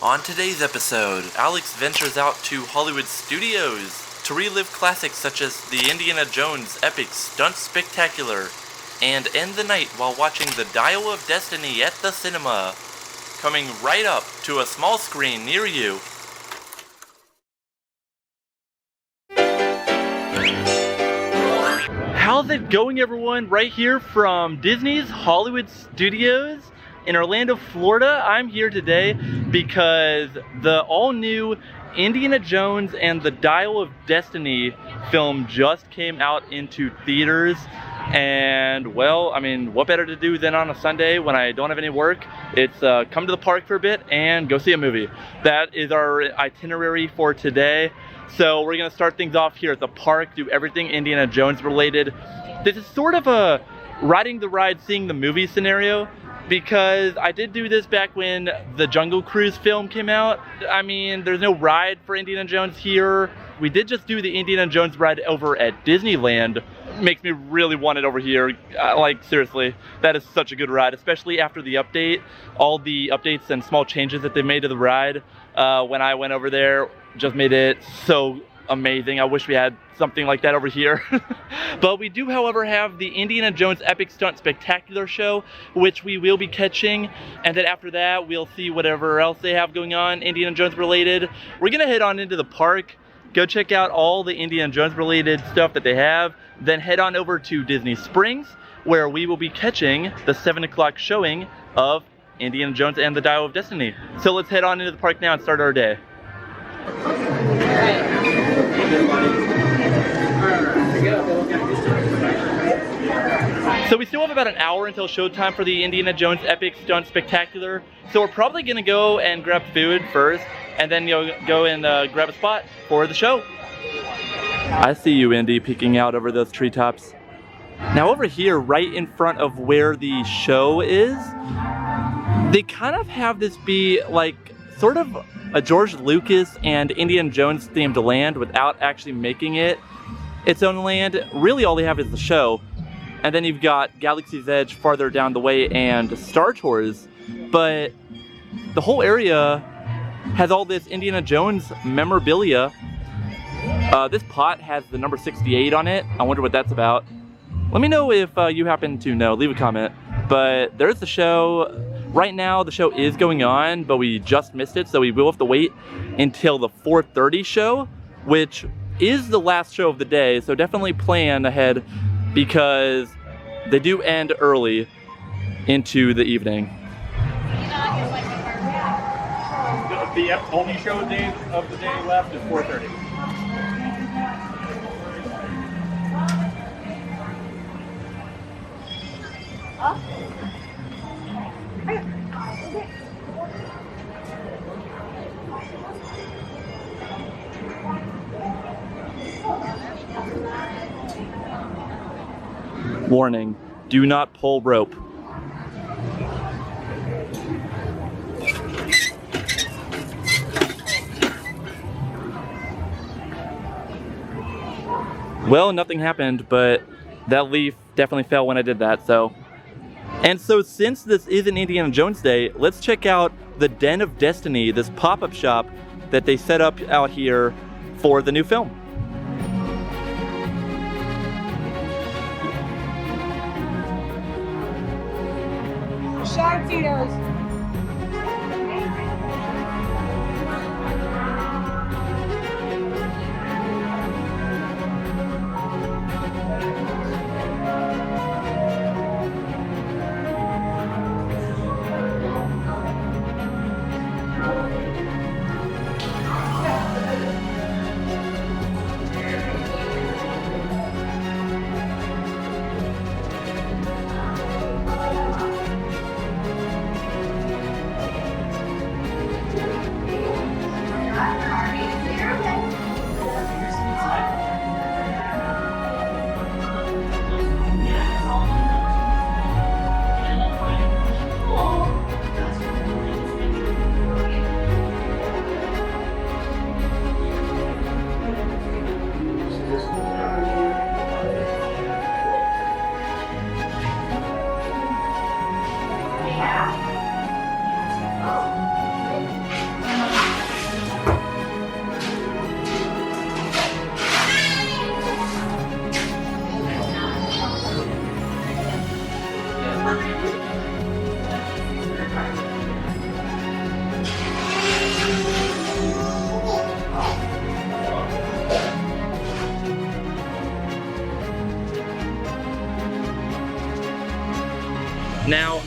On today's episode, Alex ventures out to Hollywood studios to relive classics such as the Indiana Jones epic Stunt Spectacular, and end the night while watching The Dial of Destiny at the cinema, coming right up to a small screen near you. How's it going, everyone? Right here from Disney's Hollywood Studios in Orlando, Florida. I'm here today because the all-new Indiana Jones and the Dial of Destiny film just came out into theaters. And well, I mean, what better to do than on a Sunday when I don't have any work? It's come to the park for a bit and go see a movie. That is our itinerary for today. So we're gonna start things off here at the park, do everything Indiana Jones related. This is sort of a riding the ride, seeing the movie scenario, because I did do this back when the Jungle Cruise film came out. I mean, there's no ride for Indiana Jones here. We did just do the Indiana Jones ride over at Disneyland. Makes me really want it over here. Like, seriously, that is such a good ride, especially after the update. All the updates and small changes that they made to the ride when I went over there just made it so amazing. I wish we had something like that over here. But we do, however, have the Indiana Jones Epic Stunt Spectacular show, which we will be catching. And then after that, we'll see whatever else they have going on Indiana Jones related. We're gonna head on into the park, go check out all the Indiana Jones related stuff that they have, then head on over to Disney Springs, where we will be catching the 7 o'clock showing of Indiana Jones and the Dial of Destiny. So let's head on into the park now and start our day. So we still have about an hour until showtime for the Indiana Jones Epic Stunt Spectacular. So we're probably gonna go and grab food first, and then go and grab a spot for the show. I see you, Indy, peeking out over those treetops. Now over here, right in front of where the show is, they kind of have this be like sort of a George Lucas and Indiana Jones themed land without actually making it its own land. Really all they have is the show. And then you've got Galaxy's Edge farther down the way and Star Tours. But the whole area has all this Indiana Jones memorabilia. This pot has the number 68 on it. I wonder what that's about. Let me know if you happen to know. Leave a comment. But there's the show. Right now the show is going on, but we just missed it, so we will have to wait until the 4:30 show, which is the last show of the day. So definitely plan ahead, because they do end early into the evening. The only show of the day left is 4:30. Warning, do not pull rope. Well, nothing happened, but that leaf definitely fell when I did that, so. And so since this is an Indiana Jones Day, let's check out the Den of Destiny, this pop-up shop that they set up out here for the new film. Shark eaters.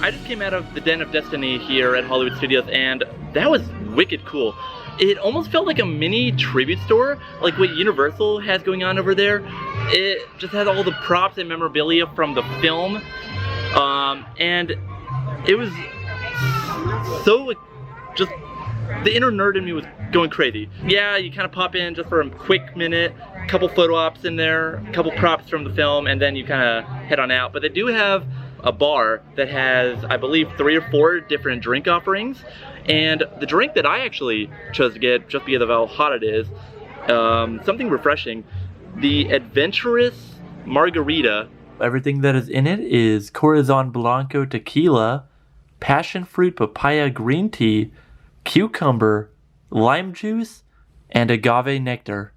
I just came out of the Den of Destiny here at Hollywood Studios, and that was wicked cool. It almost felt like a mini tribute store, like what Universal has going on over there. It just had all the props and memorabilia from the film, and it was so just, the inner nerd in me was going crazy. Yeah, you kind of pop in just for a quick minute, a couple photo ops in there, a couple props from the film, and then you kind of head on out. But they do have a bar that has, I believe, 3 or 4 different drink offerings. And the drink that I actually chose to get, just because of how hot it is, something refreshing, the Adventurous Margarita. Everything that is in it is Corazon Blanco tequila, passion fruit papaya green tea, cucumber, lime juice, and agave nectar.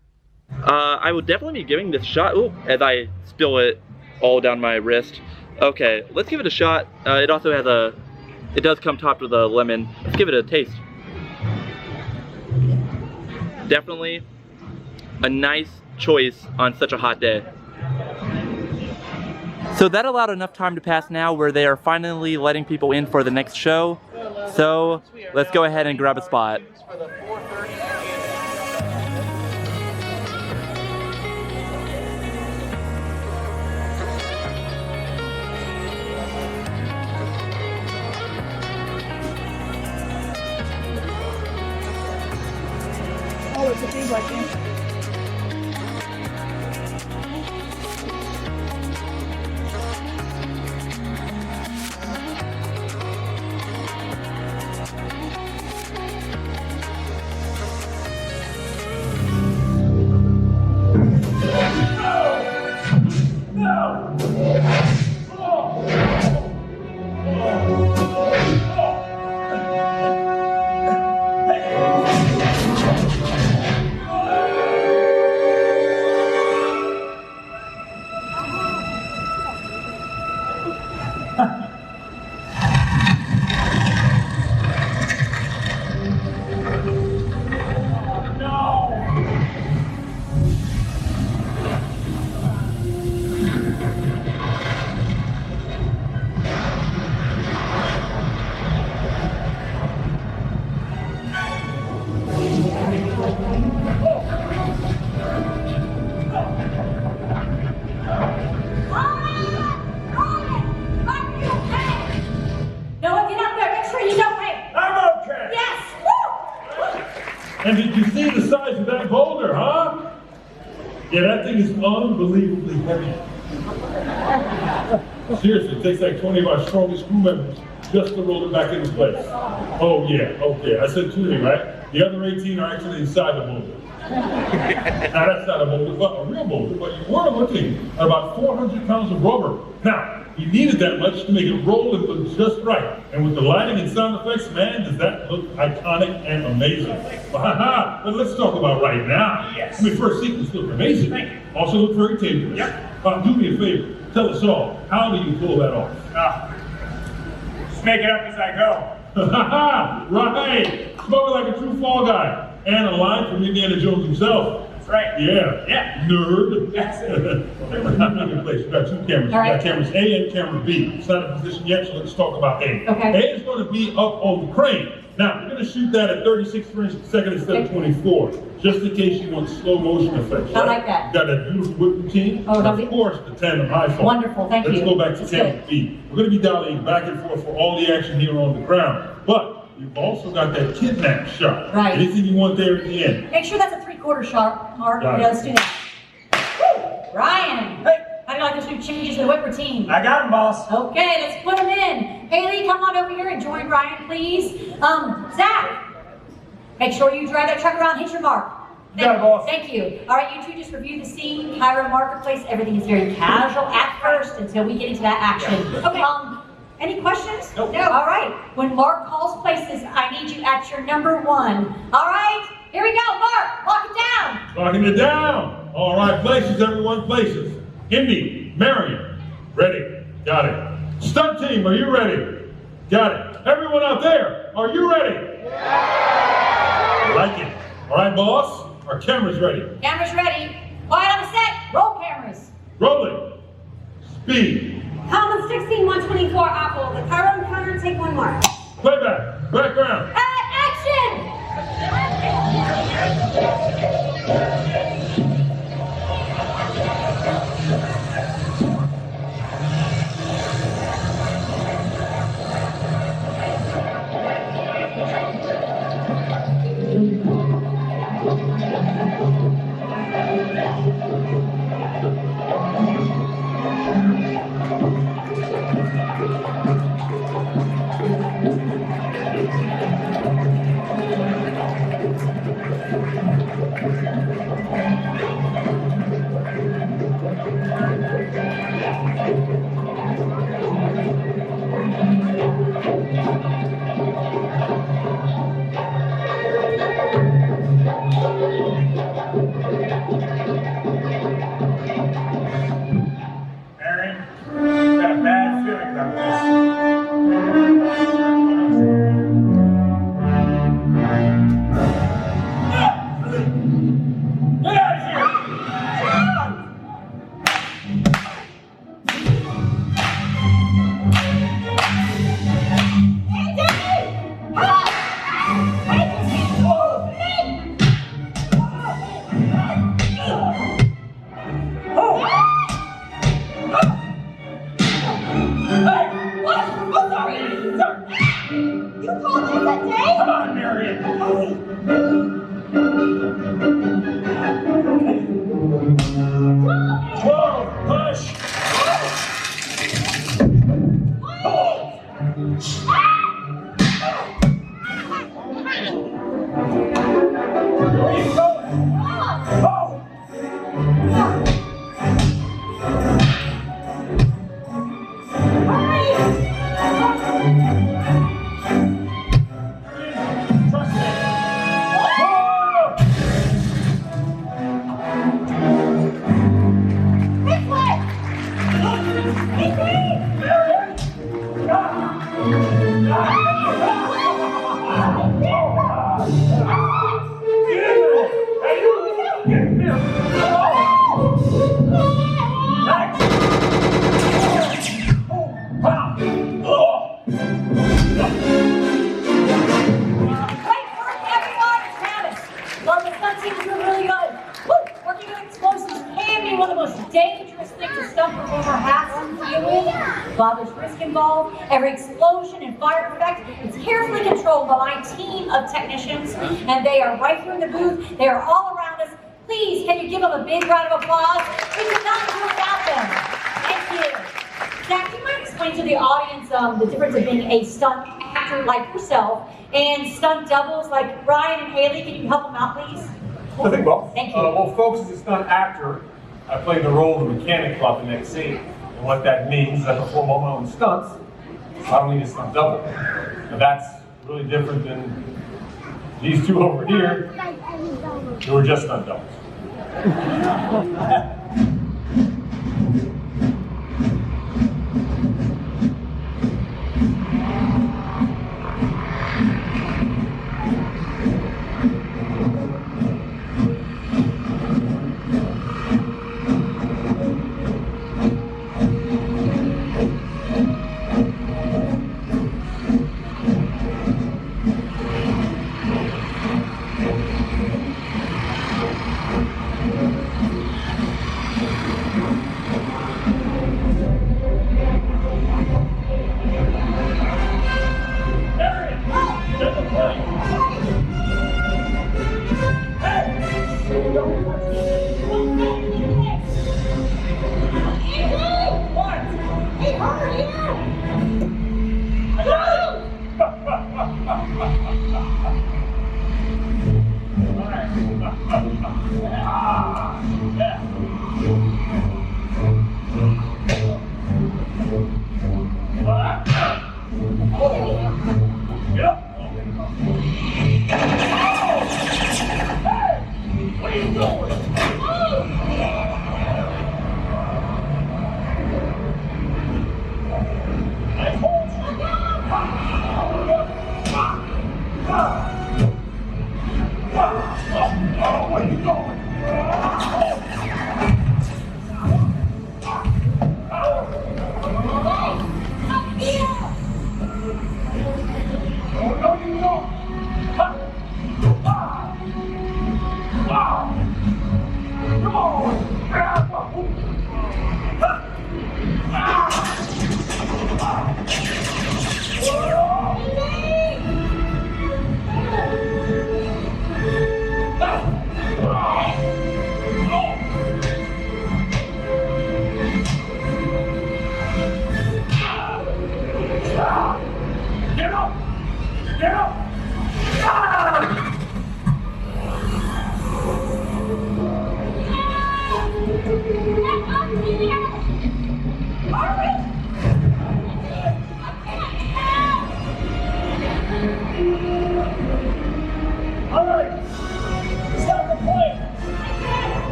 I will definitely be giving this a shot. Ooh, as I spill it all down my wrist. Okay, let's give it a shot. It also has it does come topped with a lemon. Let's give it a taste. Definitely a nice choice on such a hot day. So that allowed enough time to pass now where they are finally letting people in for the next show. So let's go ahead and grab a spot. Oh, it's a big like this. And did you see the size of that boulder, huh? Yeah, that thing is unbelievably heavy. Seriously, it takes like 20 of our strongest crew members just to roll it back into place. Oh yeah, okay, I said 20, right? The other 18 are actually inside the boulder. Now that's not a boulder, but a real boulder, but you were looking at about 400 pounds of rubber. Now, you needed that much to make it roll and look just right. And with the lighting and sound effects, man, does that look iconic and amazing. But let's talk about right now. Yes. I mean, first sequence looked amazing. Thank you. Also looked very dangerous. Yep. Do me a favor, tell us all, how do you pull that off? Just make it up as I go. Right, spoken like a true fall guy. And a line from Indiana Jones himself. That's right. Yeah. Nerd. That's it. In place. We've got 2 cameras. All right. We've got cameras A and camera B. It's not in position yet, so let's talk about A. Okay. A is going to be up on the crane. Now, we're going to shoot that at 36 frames per second instead of 24, just in case you want slow motion effects. I like that. We've got that beautiful whip routine. Oh, and lovely. of course, the tandem high fall. Wonderful, thank you. Let's go back to That's camera good. B. We're going to be dialing back and forth for all the action here on the ground. But you've also got that kidnap shot. Right. Anything you want there at the end. Make sure that's a 3/4 shot, Mark. Got it. Yeah, let's do that. Woo! Ryan, Hey. how do you like those new changes to the whip routine? I got him, boss. Okay, let's put them in. Haley, come on over here and join Ryan, please. Zach, make sure you drive that truck around, hit your mark. Got it, boss. Thank you. All right, you two just review the scene, Cairo Marketplace. Everything is very casual at first until we get into that action. Okay. Any questions? Nope. No. All right. When Mark calls places, I need you at your number 1. All right. Here we go, Mark. Lock it down. Locking it down. All right, places, everyone, places. Indy, Marion, ready. Got it. Stunt team, are you ready? Got it. Everyone out there, are you ready? Yeah. Like it. All right, boss, our camera's ready. Cameras ready. Quiet on the set. Roll cameras. Rolling. Speed. Coming 116, 124, Apple. The Chiron counter, take one more. Playback. Background. Action! Aaron, got a bad feeling about this. Get out of here! Come on, Marion! Whoa, hush! Where are you going? Oh! Trust me. Whoa! While there's risk involved, every explosion and fire effect is carefully controlled by my team of technicians, and they are right here in the booth. They are all around us. Please, can you give them a big round of applause? We could not do without them. Thank you. Zach, do you mind explaining to the audience the difference of being a stunt actor like yourself and stunt doubles like Ryan and Haley? Can you help them out, please? I think well. Thank you. Well, folks, as a stunt actor, I played the role of the mechanic throughout the next scene. And what that means is I perform all my own stunts, so I don't need a stunt double. Now that's really different than these two over here, who are just stunt doubles.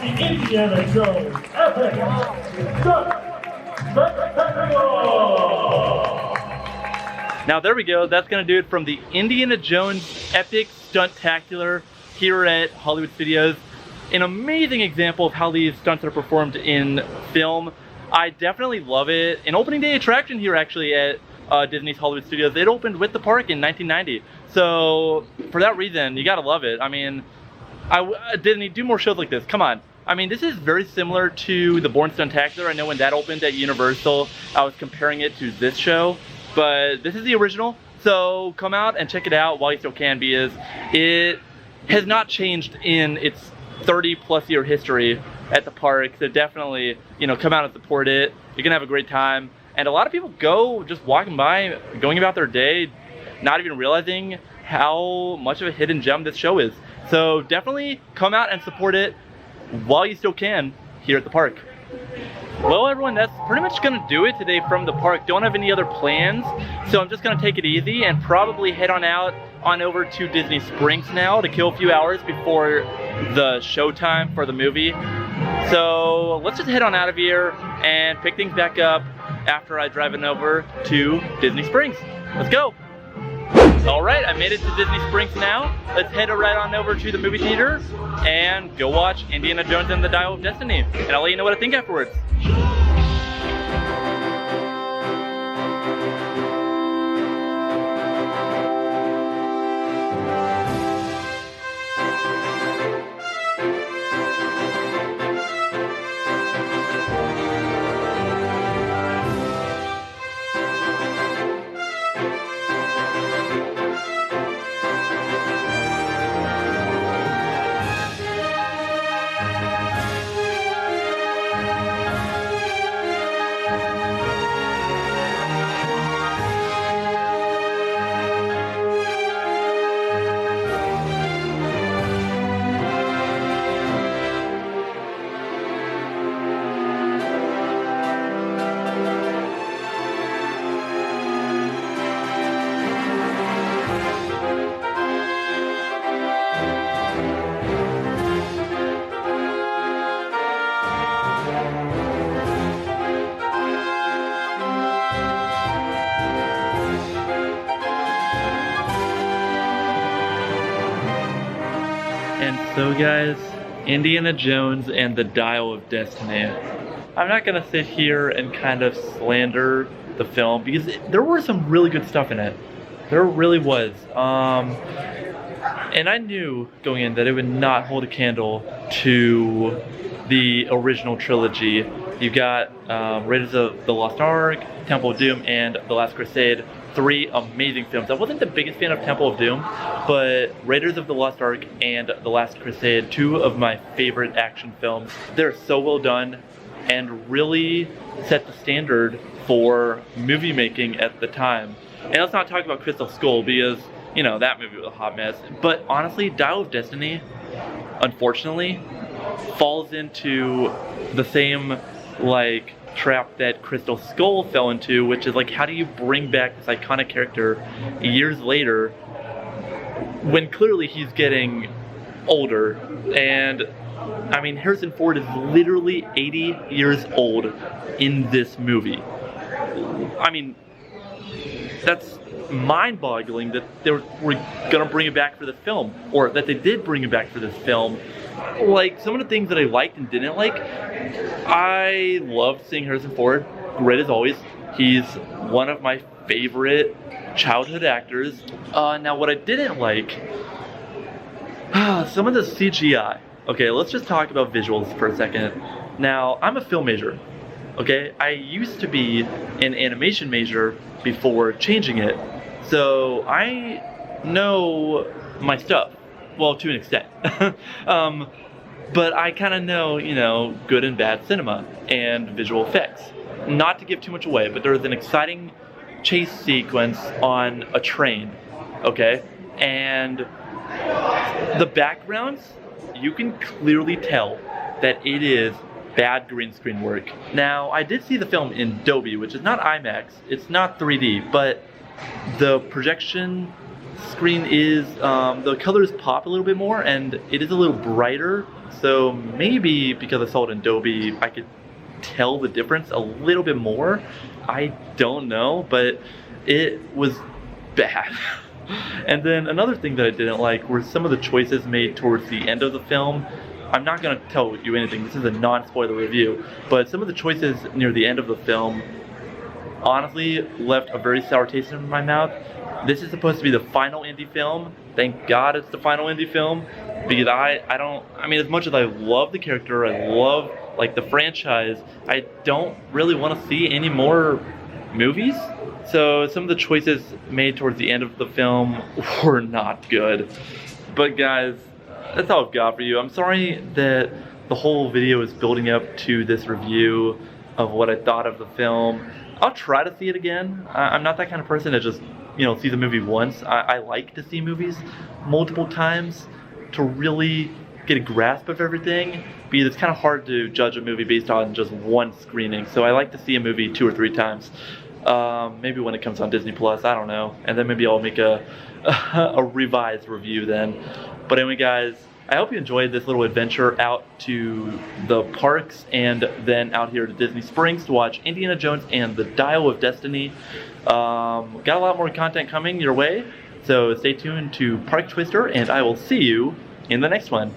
the Indiana Jones Epic Stunt Spectacular! Now there we go, that's gonna do it from the Indiana Jones Epic Stuntacular here at Hollywood Studios. An amazing example of how these stunts are performed in film. I definitely love it. An opening day attraction here actually at Disney's Hollywood Studios. It opened with the park in 1990. So for that reason, you gotta love it. I mean, Disney, do more shows like this, come on. I mean, this is very similar to the Bourne Stuntacular. I know when that opened at Universal, I was comparing it to this show. But this is the original, so come out and check it out while you still can, because it has not changed in its 30+ year history at the park. So definitely, you know, come out and support it. You're gonna have a great time. And a lot of people go just walking by, going about their day, not even realizing how much of a hidden gem this show is. So definitely come out and support it while you still can here at the park. Well everyone, that's pretty much gonna do it today from the park. Don't have any other plans, so I'm just gonna take it easy and probably head on out on over to Disney Springs now to kill a few hours before the showtime for the movie. So let's just head on out of here and pick things back up after I drive it over to Disney Springs. Let's go. Alright, I made it to Disney Springs now. Let's head right on over to the movie theater and go watch Indiana Jones and the Dial of Destiny. And I'll let you know what I think afterwards. And so guys, Indiana Jones and the Dial of Destiny. I'm not gonna sit here and kind of slander the film because there were some really good stuff in it. There really was. And I knew going in that it would not hold a candle to the original trilogy. You've got Raiders of the Lost Ark, Temple of Doom, and The Last Crusade. 3 amazing films. I wasn't the biggest fan of Temple of Doom, but Raiders of the Lost Ark and The Last Crusade, 2 of my favorite action films. They're so well done and really set the standard for movie making at the time. And let's not talk about Crystal Skull because, you know, that movie was a hot mess. But honestly, Dial of Destiny, unfortunately, falls into the same, like, trap that Crystal Skull fell into, which is like, how do you bring back this iconic character years later when clearly he's getting older? And I mean, Harrison Ford is literally 80 years old in this movie. I mean, that's mind-boggling that they were gonna bring it back for the film, or that they did bring it back for this film. Like, some of the things that I liked and didn't like, I loved seeing Harrison Ford, great as always. He's one of my favorite childhood actors. Now what I didn't like, some of the CGI. Okay, let's just talk about visuals for a second. Now, I'm a film major, okay? I used to be an animation major before changing it. So I know my stuff. Well, to an extent. But I kind of know, you know, good and bad cinema and visual effects. Not to give too much away, but there was an exciting chase sequence on a train, okay? And the backgrounds, you can clearly tell that it is bad green screen work. Now, I did see the film in Dolby, which is not IMAX, it's not 3D, but the projection screen is, the colors pop a little bit more and it is a little brighter. So maybe because I saw it in Dolby, I could tell the difference a little bit more. I don't know, but it was bad. And then another thing that I didn't like were some of the choices made towards the end of the film. I'm not going to tell you anything, this is a non-spoiler review, but some of the choices near the end of the film honestly left a very sour taste in my mouth. This is supposed to be the final indie film. Thank God it's the final indie film, because I mean, as much as I love the character, I love like the franchise, I don't really want to see any more movies. So some of the choices made towards the end of the film were not good. But guys, that's all I've got for you. I'm sorry that the whole video is building up to this review of what I thought of the film. I'll try to see it again. I'm not that kind of person that just, sees a movie once. I like to see movies multiple times to really get a grasp of everything, because it's kind of hard to judge a movie based on just one screening. So I like to see a movie 2 or 3 times. Maybe when it comes on Disney Plus, I don't know. And then maybe I'll make a revised review then. But anyway guys, I hope you enjoyed this little adventure out to the parks and then out here to Disney Springs to watch Indiana Jones and the Dial of Destiny. Got a lot more content coming your way, so stay tuned to ParkTwister and I will see you in the next one.